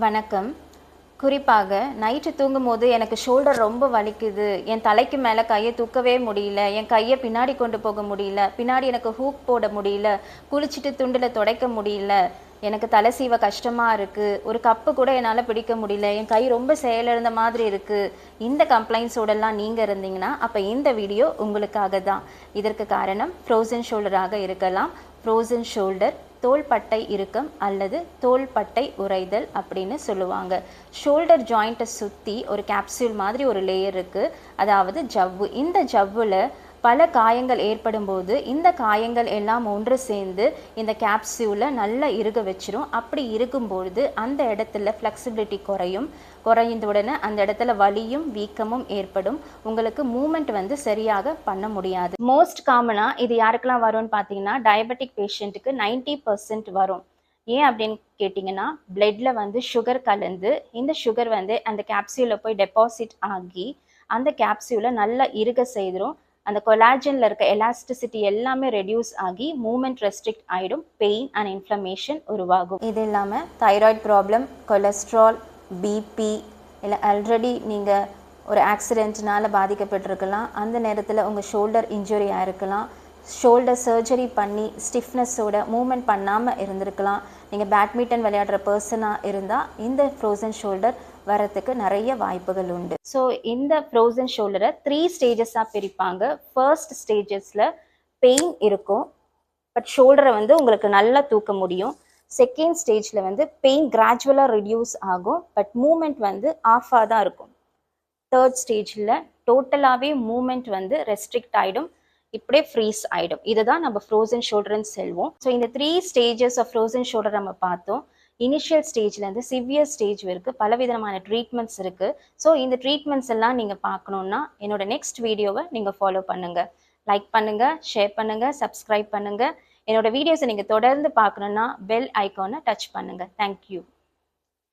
வணக்கம். குறிப்பாக நைட்டு தூங்கும்போது எனக்கு ஷோல்டர் ரொம்ப வலிக்குது. என் தலைக்கு மேல கைய தூக்கவே முடியல. என் கைய பின்னாடி கொண்டு போக முடியல. பின்னாடி எனக்கு ஹூக் போட முடியல. குளிச்சுட்டு துண்டுல துடைக்க முடியல. எனக்கு தலை சீவ கஷ்டமா இருக்கு. ஒரு கப்பு கூட என்னால பிடிக்க முடியல. என் கை ரொம்ப செயலிழந்த மாதிரி இருக்கு. இந்த கம்ப்ளைண்ட்ஸோடலாம் நீங்க இருந்தீங்கன்னா, அப்ப இந்த வீடியோ உங்களுக்காக தான். இதற்கு காரணம் ஃப்ரோசன் ஷோல்டராக இருக்கலாம். ஃப்ரோசன் ஷோல்டர் தோள்பட்டை இறுக்கம் அல்லது தோள்பட்டை உறைதல் அப்படின்னு சொல்லுவாங்க. ஷோல்டர் ஜாயிண்ட்டை சுற்றி ஒரு கேப்சூல் மாதிரி ஒரு லேயர் இருக்குது, அதாவது ஜவ்வு. இந்த ஜவ்வில் பல காயங்கள் ஏற்படும் போது இந்த காயங்கள் எல்லாம் ஒன்று சேர்ந்து இந்த கேப்சூலை நல்லா இறுக வச்சிரும். அப்படி இருக்கும்பொழுது அந்த இடத்துல ஃப்ளெக்சிபிலிட்டி குறைந்த உடனே அந்த இடத்துல வலியும் வீக்கமும் ஏற்படும். உங்களுக்கு மூமெண்ட் வந்து சரியாக பண்ண முடியாது. மோஸ்ட் காமனாக இது யாருக்கெல்லாம் வரும்னு பார்த்தீங்கன்னா, டயபெட்டிக் பேஷண்ட்டுக்கு 90% வரும். ஏன் அப்படின்னு கேட்டிங்கன்னா, பிளட்ல வந்து சுகர் கலந்து இந்த சுகர் வந்து அந்த கேப்சூலில் போய் டெபாசிட் ஆகி அந்த கேப்சூலை நல்லா இறுக செய்திரும். அந்த கொலாஜனில் இருக்க எலாஸ்டிசிட்டி எல்லாமே ரெடியூஸ் ஆகி மூமெண்ட் ரெஸ்ட்ரிக்ட் ஆகிடும். பெயின் அண்ட் இன்ஃப்ளமேஷன் உருவாகும். இது இல்லாமல் தைராய்டு ப்ராப்ளம், கொலஸ்ட்ரால், பிபி, இல்லை ஆல்ரெடி நீங்கள் ஒரு ஆக்சிடென்ட்னால பாதிக்கப்பட்டிருக்கலாம். அந்த நேரத்தில் உங்கள் ஷோல்டர் இன்ஜுரியாக இருக்கலாம். ஷோல்டர் சர்ஜரி பண்ணி ஸ்டிஃப்னஸோட மூமெண்ட் பண்ணாமல் இருந்திருக்கலாம். நீங்கள் பேட்மிண்டன் விளையாடுற பர்சனாக இருந்தால் இந்த ஃப்ரோசன் ஷோல்டர் வரத்துக்கு நிறைய வாய்ப்புகள் உண்டு. ஸோ இந்த ஃப்ரோசன் ஷோல்டரை 3 ஸ்டேஜஸாக பிரிப்பாங்க. ஃபர்ஸ்ட் ஸ்டேஜஸில் பெயின் இருக்கும், பட் ஷோல்டரை வந்து உங்களுக்கு நல்லா தூக்க முடியும். செகண்ட் ஸ்டேஜில் வந்து பெயின் கிராஜுவலாக ரிடியூஸ் ஆகும், பட் மூமெண்ட் வந்து ஆஃபாக தான் இருக்கும். தேர்ட் ஸ்டேஜில் டோட்டலாகவே மூமெண்ட் வந்து ரெஸ்ட்ரிக்ட் ஆகிடும், இப்படியே ஃப்ரீஸ் ஆகிடும். இதுதான் நம்ம ஃப்ரோசன் ஷோல்டர்னு சொல்லுவோம். ஸோ இந்த 3 ஸ்டேஜஸ் ஆஃப் ஃப்ரோசன் ஷோல்டர் நம்ம பார்த்தோம். இனிஷியல் ஸ்டேஜ்லேருந்து சிவியர் ஸ்டேஜ் வரைக்கும் பலவிதமான ட்ரீட்மெண்ட்ஸ் இருக்குது. ஸோ இந்த ட்ரீட்மெண்ட்ஸ் எல்லாம் நீங்கள் பார்க்கணுன்னா என்னோட நெக்ஸ்ட் வீடியோவை நீங்கள் ஃபாலோ பண்ணுங்கள். லைக் பண்ணுங்கள், ஷேர் பண்ணுங்கள், சப்ஸ்கிரைப் பண்ணுங்கள். என்னோட வீடியோஸை நீங்கள் தொடர்ந்து பார்க்கணுன்னா பெல் ஐக்கானை டச் பண்ணுங்கள். தேங்க்யூ.